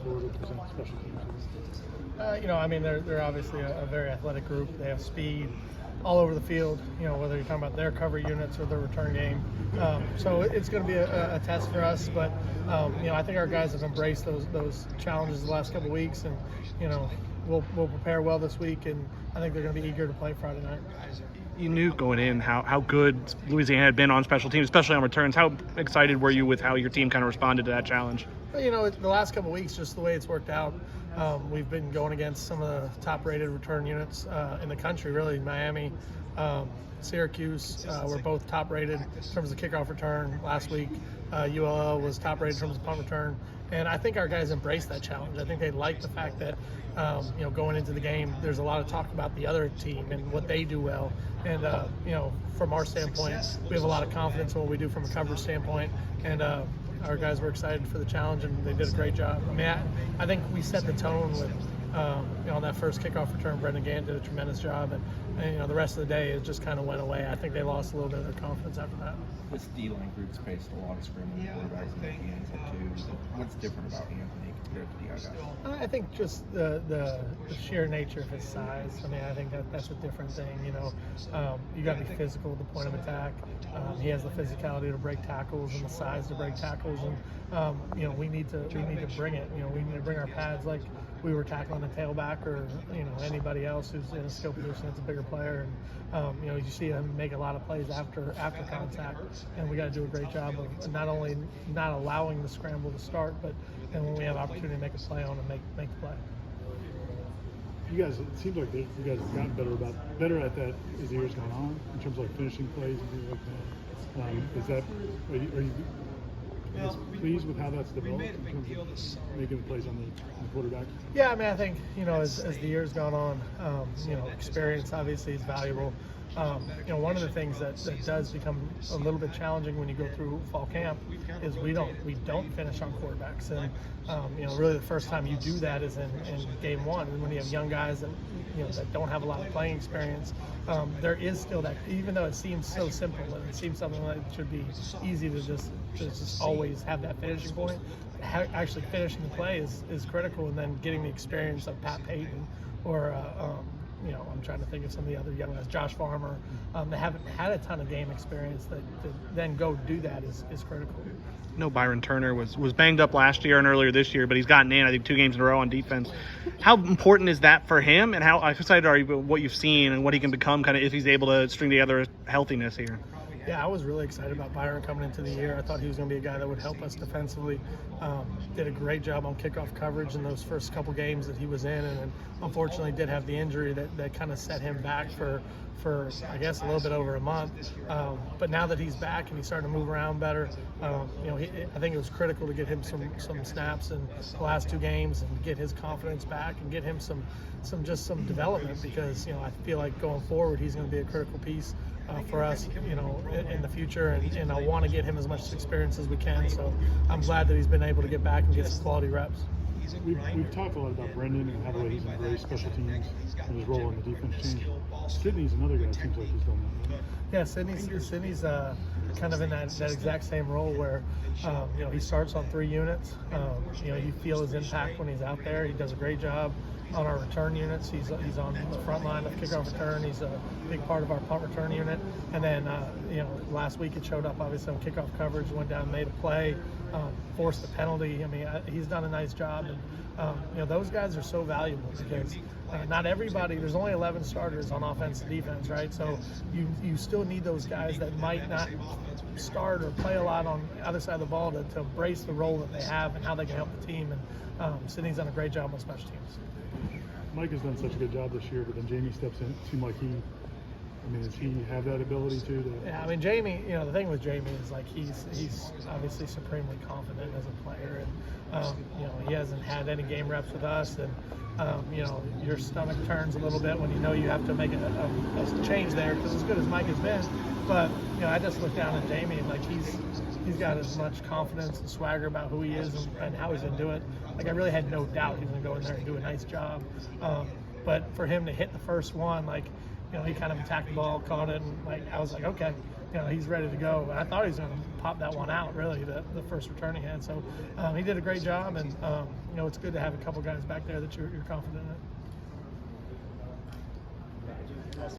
Florida present special teams? I mean, they're obviously a very athletic group. They have speed all over the field, whether you're talking about their cover units or their return game. So it's going to be a test for us. But, I think our guys have embraced those challenges the last couple of weeks. And, we'll prepare well this week. And I think they're going to be eager to play Friday night. You knew going in how good Louisiana had been on special teams, especially on returns. How excited were you with how your team kind of responded to that challenge? Well, the last couple of weeks, just the way it's worked out, we've been going against some of the top-rated return units in the country, really. Miami, Syracuse were both top-rated in terms of kickoff return last week. ULL was top-rated in terms of punt return. And I think our guys embraced that challenge. I think they like the fact that, going into the game, there's a lot of talk about the other team and what they do well. And, from our standpoint, we have a lot of confidence in what we do from a coverage standpoint. And our guys were excited for the challenge, and they did a great job. I mean, I think we set the tone with, on that first kickoff return. Brendan Gant did a tremendous job. And the rest of the day, it just kind of went away. I think they lost a little bit of their confidence after that. This D-line group's faced a lot of scrambling quarterbacks in the hands too. So what's different about Anthony compared to the other guys? I think just the sheer nature of his size. I mean, I think that's a different thing. You got to be physical at the point of attack. He has the physicality to break tackles and the size to break tackles. And we need to bring it. We need to bring our pads like we were tackling a tailback or anybody else who's in a skill position that's a bigger player. And you see him make a lot of plays after contact. And we got to do a great job of not only not allowing the scramble to start, but and when we have opportunity to make a play on and make the play. You guys, it seems like you guys have gotten better at that as the years gone on in terms of like finishing plays and things like that. Are you pleased with how that's developed in terms of making the plays on the quarterback? Yeah, I mean, I think as the years gone on, experience obviously is valuable. One of the things that does become a little bit challenging when you go through fall camp is we don't finish on quarterbacks, and really the first time you do that is in game one, and when you have young guys that that don't have a lot of playing experience, there is still that, even though it seems so simple and it seems something that should be easy to just always have that finishing point. Actually finishing the play is critical, and then getting the experience of Pat Payton or I'm trying to think of some of the other young guys, Josh Farmer, that haven't had a ton of game experience that to then go do that is critical. Byron Turner was banged up last year and earlier this year, but he's gotten in, I think, 2 games in a row on defense. How important is that for him, and how excited are you about what you've seen and what he can become kind of if he's able to string together healthiness here? Yeah, I was really excited about Byron coming into the year. I thought he was going to be a guy that would help us defensively. Did a great job on kickoff coverage in those first couple games that he was in, and then unfortunately did have the injury that kind of set him back for I guess a little bit over a month. But now that he's back and he's starting to move around better, I think it was critical to get him some snaps in the last 2 games and get his confidence back and get him some development, because I feel like going forward he's going to be a critical piece for us, in the future, and I want to get him as much experience as we can. So I'm glad that he's been able to get back and get some quality reps. We've talked a lot about Brendan and how the way he's embraced special teams and his role on the defense team. Sydney's another guy that seems like he's done that. Right? Yeah, Sydney's kind of in that exact same role where he starts on 3 units. You feel his impact when he's out there. He does a great job on our return units. He's on the front line of kickoff return. He's a big part of our punt return unit. And then last week it showed up obviously on kickoff coverage. Went down, made a play, forced a penalty. I mean, he's done a nice job. And those guys are so valuable because not everybody. There's only 11 starters on offense and defense, right? So you still need those guys that might not start or play a lot on the other side of the ball to embrace the role that they have and how they can help the team. And Sydney's done a great job on special teams. Mike has done such a good job this year, but then Jamie steps in. It seemed like does he have that ability too? Yeah, I mean, Jamie, the thing with Jamie is like he's obviously supremely confident as a player, and he hasn't had any game reps with us, and your stomach turns a little bit when you have to make a change there, because as good as Mike has been, but I just look down at Jamie and like he's got as much confidence and swagger about who he is and how he's gonna do it. Like I really had no doubt he was gonna go in there and do a nice job, but for him to hit the first one, he kind of attacked the ball, caught it, and I was like, okay, he's ready to go. I thought he was going to pop that one out, really, the first return he had. So he did a great job, and it's good to have a couple guys back there that you're confident in.